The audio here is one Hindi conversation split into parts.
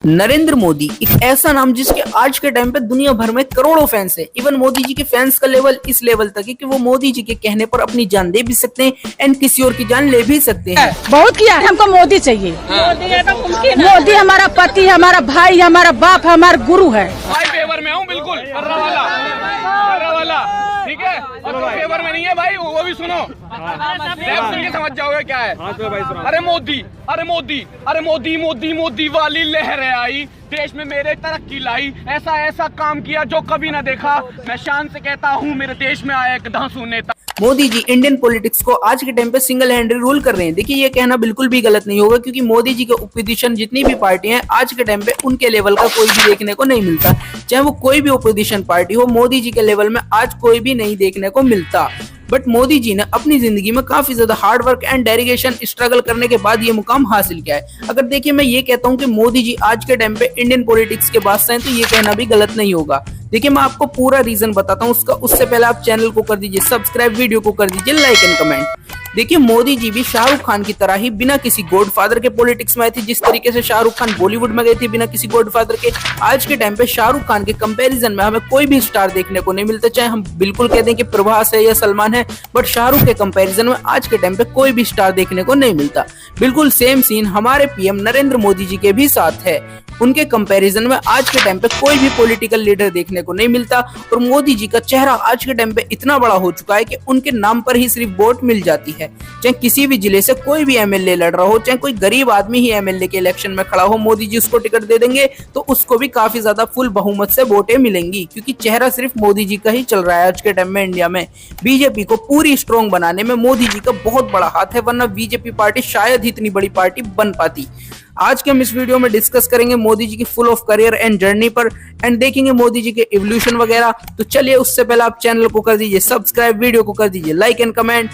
नरेंद्र मोदी एक ऐसा नाम जिसके आज के टाइम पे दुनिया भर में करोड़ों फैंस हैं। इवन मोदी जी के फैंस का लेवल इस लेवल तक है कि वो मोदी जी के कहने पर अपनी जान दे भी सकते हैं एंड किसी और की जान ले भी सकते हैं। बहुत किया है, हमको मोदी चाहिए। मोदी हमारा पति, हमारा भाई, हमारा बाप, हमारा गुरु है। भाई फेवर में हूँ बिल्कुल, कर्रा वाला ठीक है। और तो फेवर में नहीं है भाई, वो भी सुनो, सुन के समझ जाओगे क्या है। अरे मोदी, अरे मोदी, अरे मोदी मोदी मोदी वाली लहरें आई, देश में मेरे तरक्की लाई, ऐसा ऐसा काम किया जो कभी ना देखा। मैं शान से कहता हूँ मेरे देश में आया एक धांसू नेता। मोदी जी इंडियन पॉलिटिक्स को आज के टाइम पे सिंगल हैंडेड रूल कर रहे हैं। देखिए ये कहना बिल्कुल भी गलत नहीं होगा, क्योंकि मोदी जी के ओपोजिशन जितनी भी पार्टियां हैं आज के टाइम पे उनके लेवल का कोई भी देखने को नहीं मिलता। चाहे वो कोई भी ओपोजिशन पार्टी हो, मोदी जी के लेवल में आज कोई भी नहीं देखने को मिलता। बट मोदी जी ने अपनी जिंदगी में काफी ज्यादा hard work and dedication struggle करने के बाद ये मुकाम हासिल किया है। अगर देखिए मैं ये कहता हूँ कि मोदी जी आज के टाइम पे इंडियन पॉलिटिक्स के बादशाह हैं, तो ये कहना भी गलत नहीं होगा। देखिए मैं आपको पूरा रीजन बताता हूँ उसका। उससे पहले आप चैनल को कर दीजिए सब्सक्राइब, वीडियो को कर दीजिए लाइक एंड कमेंट। देखिए मोदी जी भी शाहरुख खान की तरह ही बिना किसी गॉडफादर के पॉलिटिक्स में आए थे। जिस तरीके से शाहरुख खान बॉलीवुड में गए थे बिना किसी गॉडफादर के, आज के टाइम पे शाहरुख खान के कंपैरिजन में हमें कोई भी स्टार देखने को नहीं मिलता। चाहे हम बिल्कुल कह दें कि प्रभास है या सलमान है, बट शाहरुख के कंपैरिजन में आज के टाइम पे कोई भी स्टार देखने को नहीं मिलता। बिल्कुल सेम सीन हमारे पीएम नरेंद्र मोदी जी के भी साथ है। उनके कंपैरिजन में आज के टाइम पे कोई भी पॉलिटिकल लीडर देखने को नहीं मिलता। और मोदी जी का चेहरा आज के टाइम पे इतना बड़ा हो चुका है कि उनके नाम पर ही सिर्फ वोट मिल जाती है। चाहे किसी भी जिले से कोई भी एमएलए लड़ रहा हो, चाहे कोई गरीब आदमी ही एमएलए के इलेक्शन में खड़ा हो, मोदी जी उसको टिकट दे देंगे तो उसको भी काफी ज्यादा फुल बहुमत से वोटें मिलेंगी, क्योंकि चेहरा सिर्फ मोदी जी का ही चल रहा है आज के टाइम में इंडिया में। बीजेपी को पूरी स्ट्रॉन्ग बनाने में मोदी जी का बहुत बड़ा हाथ है, वरना बीजेपी पार्टी शायद ही इतनी बड़ी पार्टी बन पाती। आज के हम इस वीडियो में डिस्कस करेंगे मोदी जी की full of career and journey पर, एंड देखेंगे मोदी जी के इवोल्यूशन वगैरह। तो चलिए उससे पहले आप चैनल को कर दीजिए सब्सक्राइब, वीडियो को कर दीजिए like and comment.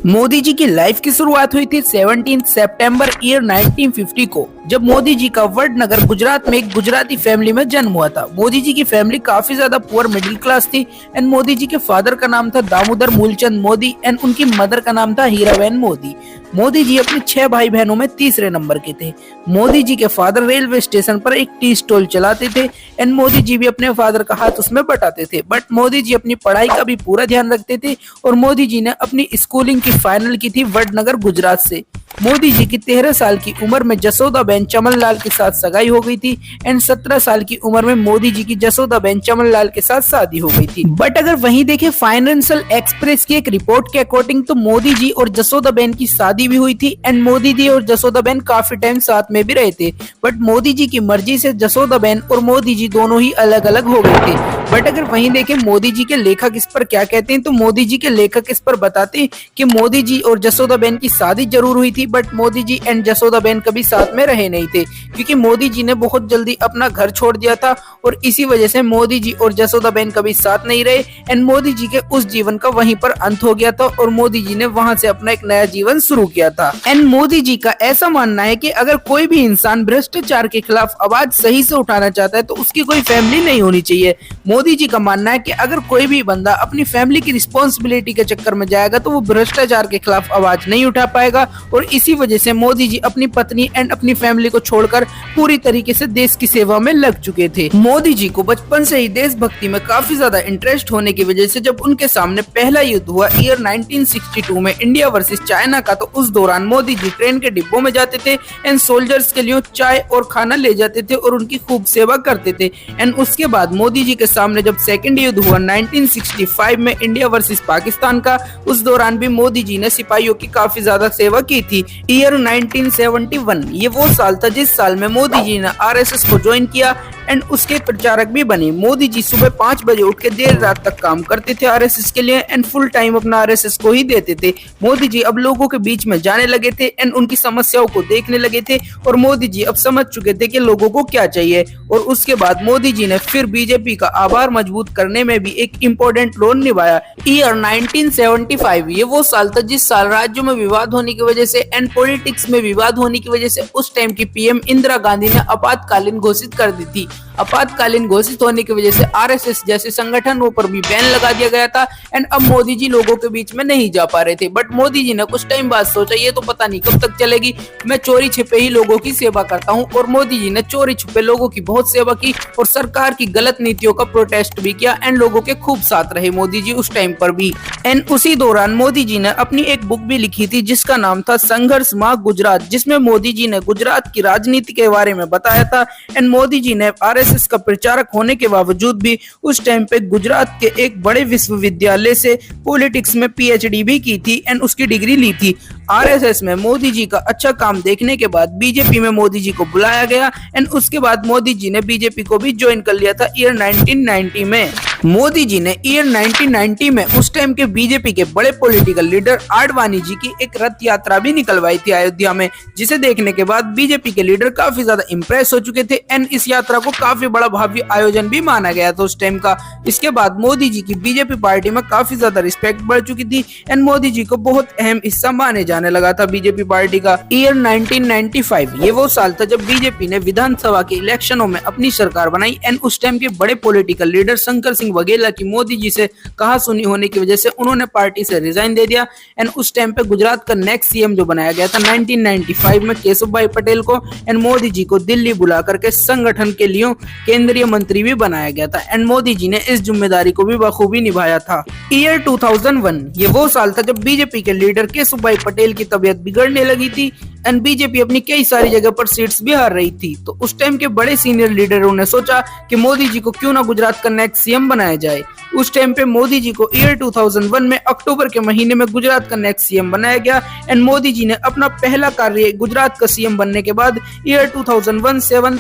Modi ji की लाइफ की शुरुआत हुई थी 17 सितंबर ईयर 1950 को, जब मोदी जी का वडनगर गुजरात में एक गुजराती फैमिली में जन्म हुआ था। मोदी जी की फैमिली काफी ज्यादा पुअर मिडिल क्लास थी एंड मोदी जी के फादर का नाम था दामोदर मूलचंद मोदी एंड उनकी मदर का नाम था हीराबेन मोदी। मोदी जी अपने 6 भाई बहनों में तीसरे नंबर के थे। मोदी जी के फादर रेलवे स्टेशन पर एक टी स्टॉल चलाते थे एंड मोदी जी भी अपने फादर का हाथ उसमें बटाते थे। बट मोदी जी अपनी पढ़ाई का भी पूरा ध्यान रखते थे और मोदी जी ने अपनी स्कूलिंग की फाइनल की थी वडनगर गुजरात से। मोदी जी की 13 साल की उम्र में जसोदाबेन चमनलाल के साथ सगाई हो गई थी एंड 17 साल की उम्र में मोदी जी की जसोदाबेन चमनलाल के साथ शादी हो गई थी। बट अगर वहीं देखें फाइनेंशियल एक्सप्रेस की एक रिपोर्ट के अकॉर्डिंग, तो मोदी जी और जसोदाबेन की शादी भी हुई थी एंड मोदी जी और जसोदाबेन काफी टाइम साथ में भी रहे थे। बट मोदी जी की मर्जी से जसोदाबेन और मोदी जी दोनों ही अलग अलग हो गए थे। बट अगर वहीं देखें मोदी जी के लेखक इस पर क्या कहते हैं, तो मोदी जी के लेखक इस पर बताते हैं कि मोदी जी और जसोदाबेन की शादी जरूर हुई थी, बट मोदी जी एंड जसोदाबेन कभी साथ में रहे नहीं थे, क्योंकि मोदी जी ने बहुत जल्दी अपना घर छोड़ दिया था और इसी वजह से मोदी जी और जसोदाबेन कभी साथ नहीं रहे एंड मोदी जी के उस जीवन का वहीं पर अंत हो गया था और मोदी जी ने वहां से अपना एक नया जीवन शुरू किया था। एंड मोदी जी का ऐसा मानना है कि अगर कोई भी इंसान भ्रष्टाचार के खिलाफ आवाज सही से उठाना चाहता है तो उसकी कोई फैमिली नहीं होनी चाहिए। मोदी जी का मानना है कि अगर कोई भी बंदा अपनी फैमिली की रिस्पॉन्सिबिलिटी के चक्कर में जाएगा तो वो भ्रष्टाचार के खिलाफ आवाज नहीं उठा पाएगा। और इसी वजह से मोदी जी अपनी पत्नी एंड अपनी फैमिली को छोड़कर पूरी तरीके से देश की सेवा में लग चुके थे। मोदी जी को बचपन से ही देशभक्ति में काफी ज्यादा इंटरेस्ट होने की वजह से जब उनके सामने पहला युद्ध हुआ ईयर 1962 में इंडिया वर्सेस चाइना का, तो उस दौरान मोदी जी ट्रेन के डिब्बों में जाते थे एंड सोल्जर्स के लिए चाय और खाना ले जाते थे और उनकी खूब सेवा करते थे। एंड उसके बाद मोदी जी के सामने जब सेकंड युद्ध हुआ 1965 में इंडिया वर्सेस पाकिस्तान का, उस दौरान भी मोदी जी ने सिपाहियों की काफी ज्यादा सेवा की थी। ईयर 1971 ये वो साल था जिस साल में मोदी जी ने आरएसएस को ज्वाइन किया एंड उसके प्रचारक भी बने। मोदी जी सुबह 5 बजे उठ के देर रात तक काम करते थे आरएसएस के लिए एंड फुल टाइम अपना आरएसएस को ही देते थे। मोदी जी अब लोगों के बीच में जाने लगे थे एंड उनकी समस्याओं को देखने लगे थे और मोदी जी अब समझ चुके थे कि लोगों को क्या चाहिए। और उसके बाद मोदी जी ने फिर बीजेपी का आभार मजबूत करने में भी एक इम्पोर्टेंट रोल निभाया। ईयर 1975 ये वो साल था जिस साल राज्यों में विवाद होने की वजह से एंड पॉलिटिक्स में विवाद होने की वजह से उस टाइम की पीएम इंदिरा गांधी ने आपातकालीन घोषित कर दी थी आपातकालीन घोषित होने की वजह से आरएसएस जैसे संगठनों पर भी बैन लगा दिया गया था एंड अब मोदी जी लोगों के बीच में नहीं जा पा रहे थे। बट मोदी जी ने कुछ टाइम बाद सोचा ये तो पता नहीं कब तक चलेगी, मैं चोरी छिपे ही लोगों की सेवा करता हूँ। और मोदी जी ने चोरी छिपे लोगों की बहुत सेवा की और सरकार की गलत नीतियों का प्रोटेस्ट भी किया एंड लोगों के खूब साथ रहे मोदी जी उस टाइम पर भी। एंड उसी दौरान मोदी जी ने अपनी एक बुक भी लिखी थी जिसका नाम था संघर्ष मां गुजरात, जिसमें मोदी जी ने गुजरात की राजनीति के बारे में बताया था। एंड मोदी जी ने आरएसएस का प्रचारक होने के बावजूद भी उस टाइम पे गुजरात के एक बड़े विश्वविद्यालय से पॉलिटिक्स में पीएचडी भी की थी एंड उसकी डिग्री ली थी। आरएसएस में मोदी जी का अच्छा काम देखने के बाद बीजेपी में मोदी जी को बुलाया गया एंड उसके बाद मोदी जी ने बीजेपी को भी ज्वाइन कर लिया था ईयर 1990 में। मोदी जी ने ईयर 1990 में उस टाइम के बीजेपी के बड़े पॉलिटिकल लीडर आडवाणी जी की एक रथ यात्रा भी निकलवाई थी अयोध्या में, जिसे देखने के बाद बीजेपी के लीडर काफी ज्यादा इंप्रेस हो चुके थे एंड इस यात्रा को काफी बड़ा भव्य आयोजन भी माना गया था उस टाइम का। इसके बाद मोदी जी की बीजेपी पार्टी में काफी ज्यादा रिस्पेक्ट बढ़ चुकी थी एंड मोदी जी को बहुत अहम हिस्सा माने जाने लगा था बीजेपी पार्टी का। ईयर 1995 ये वो साल था जब बीजेपी ने विधानसभा के इलेक्शनों में अपनी सरकार बनाई एंड उस टाइम के बड़े पॉलिटिकल लीडर शंकर सिंह वघेला की मोदी जी से कहा सुनी होने की वजह से उन्होंने पार्टी से रिजाइन दे दिया एंड उस टाइम पे गुजरात का नेक्स्ट सीएम जो बनाया गया था 1995 में केशुभाई पटेल को एंड मोदी जी को दिल्ली बुला करके संगठन के लिए केंद्रीय मंत्री भी बनाया गया था एंड मोदी जी ने इस जिम्मेदारी को भी बखूबी निभाया था। ईयर 2001 ये वो साल था जब बीजेपी के लीडर केशुभाई पटेल की तबीयत बिगड़ने लगी थी एंड बीजेपी अपनी कई सारी जगह पर सीट्स भी हार रही थी। तो उस टाइम के बड़े सीनियर लीडरों ने सोचा कि मोदी जी को क्यों ना गुजरात का नेक्स्ट सीएम बनाया जाए। उस टाइम पे मोदी जी को ईयर 2001 में अक्टूबर के महीने में गुजरात का नेक्स्ट सीएम बनाया गया एंड मोदी जी ने अपना पहला कार्य गुजरात का सीएम बनने के बाद ईयर 2001 7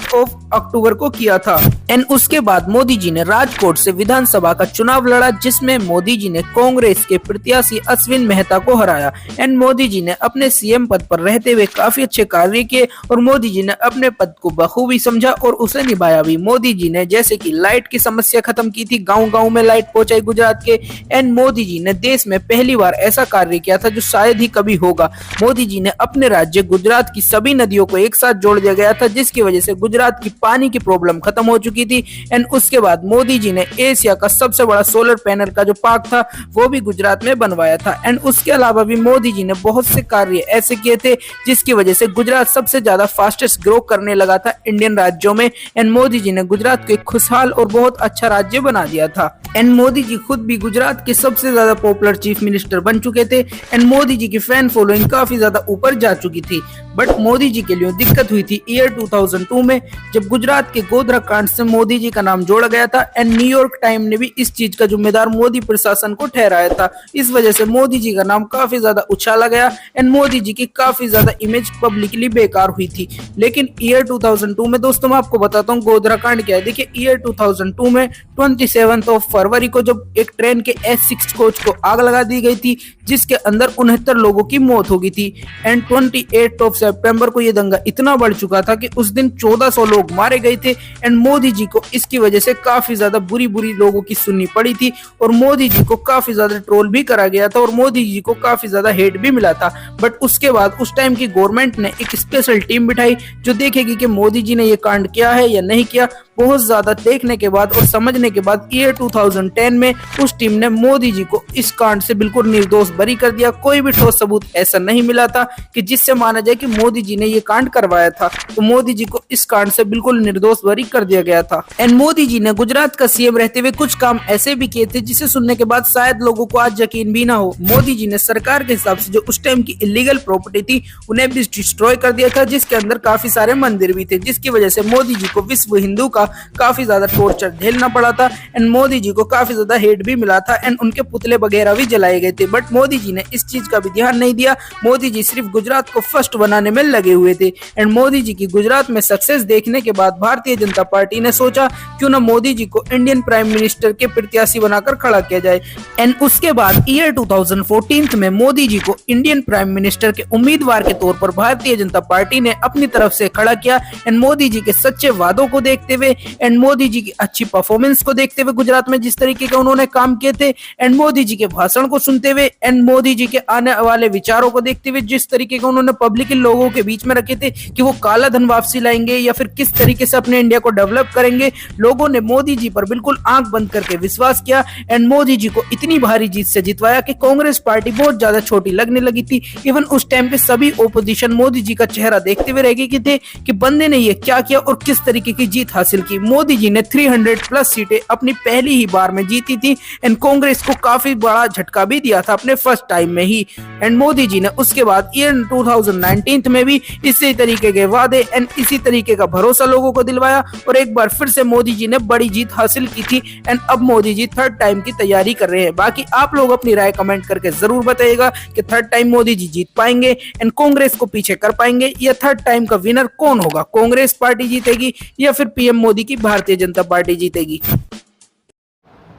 अक्टूबर को किया था एंड उसके बाद मोदी जी ने राजकोट से विधानसभा का चुनाव लड़ा, जिसमें मोदी जी ने कांग्रेस के प्रत्याशी अश्विन मेहता को हराया एंड मोदी जी ने अपने सीएम पद पर रहते हुए काफी अच्छे कार्य किए और मोदी जी ने अपने पद को बखूबी समझा और उसे निभाया भी। मोदी जी ने जैसे कि लाइट की समस्या खत्म की थी, गांव-गांव में लाइट पहुंचाई गुजरात के एंड मोदी जी ने देश में पहली बार ऐसा कार्य किया था जो शायद ही कभी होगा। मोदी जी ने अपने राज्य गुजरात की सभी नदियों को एक साथ जोड़ दिया गया था, जिसकी वजह से गुजरात की पानी की प्रॉब्लम खत्म हो चुकी थी एंड उसके बाद मोदी जी ने एशिया का सबसे बड़ा सोलर पैनल का जो पार्क था वो भी गुजरात में बनवाया था एंड उसके अलावा भी मोदी जी ने बहुत से कार्य ऐसे किए थे जिसकी वजह से गुजरात सबसे ज्यादा फास्टेस्ट ग्रो करने लगा था इंडियन राज्यों में एंड मोदी जी ने गुजरात को एक खुशहाल और बहुत अच्छा राज्य बना दिया था एंड मोदी जी खुद भी गुजरात के सबसे ज्यादा पॉपुलर चीफ मिनिस्टर बन चुके थे एंड मोदी जी की फैन फॉलोइंग काफी ज्यादा ऊपर जा चुकी थी। बट मोदी जी के लिए दिक्कत हुई थी ईयर 2002 में जब गुजरात के गोधरा कांड से मोदी जी का नाम जोड़ा गया था एंड न्यूयॉर्क टाइम ने भी इस चीज का जिम्मेदार मोदी प्रशासन को ठहराया था। इस वजह से मोदी जी का नाम काफी ज्यादा उछाला गया एंड मोदी जी की काफी ज्यादा इमेज पब्लिकली बेकार हुई थी। लेकिन ईयर 2002 में दोस्तों मैं आपको बताता हूँ गोधरा कांड क्या है। देखिए ईयर 2002 में 27 फरवरी को जब एक ट्रेन के S6 कोच को आग लगा दी गई थी जिसके अंदर 69 लोगों की मौत हो गई थी एंड 28 सितंबर को ये दंगा इतना बढ़ चुका था कि उस दिन 1400 लोग मारे गए थे एंड मोदी जी को इसकी वजह से काफी ज्यादा बुरी लोगों की सुननी पड़ी थी और मोदी जी को काफी ज्यादा ट्रोल भी करा गया था और मोदी जी को काफी ज्यादा हेट भी मिला था। बट उसके बाद उस टाइम की गवर्नमेंट ने एक स्पेशल टीम बिठाई जो देखेगी कि मोदी जी ने ये कांड किया है या नहीं किया। बहुत ज्यादा देखने के बाद और समझने के बाद ईयर 2010 में उस टीम ने मोदी जी को इस कांड से बिल्कुल निर्दोष बरी कर दिया। कोई भी ठोस सबूत ऐसा नहीं मिला था कि जिससे माना जाए कि मोदी जी ने ये कांड करवाया था, तो मोदी जी को इस कांड से बिल्कुल निर्दोष बरी कर दिया गया था। एंड मोदी जी ने गुजरात का सीएम रहते हुए कुछ काम ऐसे भी किए थे जिसे सुनने के बाद शायद लोगों को आज यकीन भी ना हो। मोदी जी ने सरकार के हिसाब से जो उस टाइम की इलीगल प्रॉपर्टी थी उन्हें भी डिस्ट्रॉय कर दिया था, जिसके अंदर काफी सारे मंदिर भी थे, जिसकी वजह से मोदी जी को विश्व हिंदू का काफी ज्यादा टॉर्चर झेलना पड़ा था एंड मोदी जी को काफी ज्यादा हेट भी मिला था एंड उनके पुतले वगैरह भी जलाए गए थे। बट मोदी जी ने इस चीज का भी ध्यान नहीं दिया। मोदी जी सिर्फ गुजरात को फर्स्ट बनाने में लगे हुए थे एंड मोदी जी की गुजरात में सक्सेस देखने के बाद भारतीय जनता पार्टी ने सोचा क्यों ना मोदी जी को इंडियन प्राइम मिनिस्टर के प्रत्याशी बनाकर खड़ा किया जाए एंड उसके बाद ईयर 2014 में मोदी जी को इंडियन प्राइम मिनिस्टर के उम्मीदवार के तौर पर भारतीय जनता पार्टी ने अपनी तरफ से खड़ा किया एंड मोदी जी के सच्चे वादों को देखते हुए एंड मोदी जी की अच्छी परफॉर्मेंस को देखते हुए गुजरात में जिस तरीके का उन्होंने काम किए थे, एंड मोदी जी के भाषण को सुनते हुए, एंड मोदी जी के आने वाले विचारों को देखते हुए जिस तरीके का उन्होंने पब्लिक लोगों के बीच में रखे थे कि वो काला धन वापसी लाएंगे या फिर किस तरीके से अपने इंडिया को डेवलप करेंगे, लोगों ने मोदी जी पर बिल्कुल आंख बंद करके विश्वास किया एंड मोदी जी को इतनी भारी जीत से जितवाया कि कांग्रेस पार्टी बहुत ज्यादा छोटी लगने लगी थी। इवन उस टाइम पे सभी ओपोजिशन मोदी जी का चेहरा देखते हुए रह गए कि थे कि बंदे ने ये क्या किया और किस तरीके की जीत हासिल की। मोदी जी ने 300 प्लस सीटें अपनी पहली ही बार में जीती थी एंड कांग्रेस को काफी बड़ा झटका भी दिया था अपने फर्स्ट टाइम में ही। एंड मोदी जी ने उसके बाद ईयर 2019 में भी इसी तरीके के वादे एंड इसी तरीके का भरोसा लोगों को दिलवाया और एक बार फिर से मोदी जी ने बड़ी जीत हासिल की थी एंड अब मोदी जी थर्ड टाइम की तैयारी कर रहे हैं। बाकी आप लोग अपनी राय कमेंट करके जरूर बताइएगा कि थर्ड टाइम मोदी जी जीत पाएंगे एंड कांग्रेस को पीछे कर पाएंगे या थर्ड टाइम का विनर कौन होगा, कांग्रेस पार्टी जीतेगी या फिर पीएम मोदी की भारतीय जनता पार्टी जीतेगी।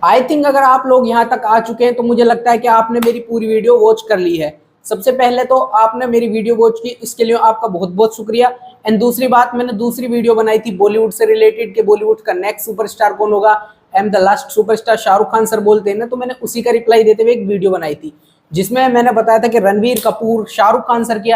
आई थिंक अगर आप लोग यहाँ तक आ चुके हैं तो मुझे लगता है कि आपने मेरी पूरी वीडियो वॉच कर ली है। सबसे पहले तो आपने मेरी वीडियो वॉच की, इसके लिए आपका बहुत बहुत शुक्रिया। एंड दूसरी बात, मैंने दूसरी वीडियो बनाई थी बॉलीवुड से रिलेटेड कि बॉलीवुड का नेक्स्ट सुपरस्टार कौन होगा, I am the last superstar, Shahrukh Khan sir बोलते हैं ना, तो मैंने उसी का रिप्लाई देते हुए एक वीडियो बनाई थी जिसमें मैंने बताया था कि रणवीर कपूर शाहरुख खान सर की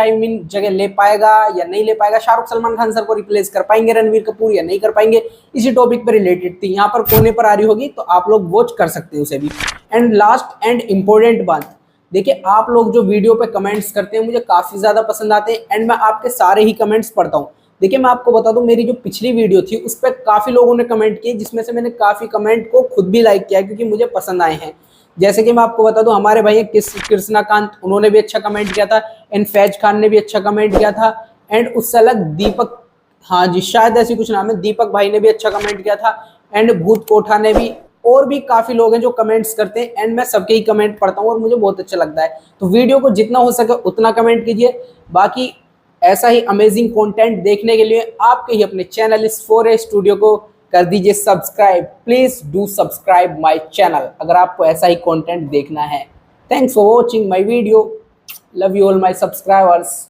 जगह ले पाएगा या नहीं ले पाएगा, शाहरुख सलमान खान सर को रिप्लेस कर पाएंगे रणवीर कपूर या नहीं कर पाएंगे। इसी टॉपिक पर रिलेटेड थी, यहाँ पर कोने पर आ रही होगी तो आप लोग वॉच कर सकते हैं उसे भी। एंड लास्ट एंड इम्पोर्टेंट बात, देखिए आप लोग जो वीडियो पे कमेंट्स करते हैं मुझे काफ़ी ज़्यादा पसंद आते हैं एंड मैं आपके सारे ही कमेंट्स पढ़ता हूँ। देखिए मैं आपको बता दूं, मेरी जो पिछली वीडियो थी उस पर काफ़ी लोगों ने कमेंट किए, जिसमें से मैंने काफ़ी कमेंट को खुद भी लाइक किया क्योंकि मुझे पसंद आए हैं। जैसे कि मैं आपको बता दूं, हमारे भाई कृष्णाकांत, उन्होंने भी अच्छा कमेंट किया था एंड फैज खान ने भी अच्छा कमेंट किया था एंड उससे अलग दीपक, हाँ जी शायद ऐसी कुछ नाम है, दीपक भाई ने भी अच्छा कमेंट किया था एंड भूत कोठा ने भी, और भी काफ़ी लोग हैं जो कमेंट्स करते हैं एंड मैं सबके ही कमेंट पढ़ता हूँ और मुझे बहुत अच्छा लगता है। तो वीडियो को जितना हो सके उतना कमेंट कीजिए। बाकी ऐसा ही अमेजिंग कंटेंट देखने के लिए आपके ही अपने चैनल इस 4A स्टूडियो को कर दीजिए subscribe. Please do subscribe my channel अगर आपको ऐसा ही कंटेंट देखना है। Thanks for watching my video. Love you all my subscribers.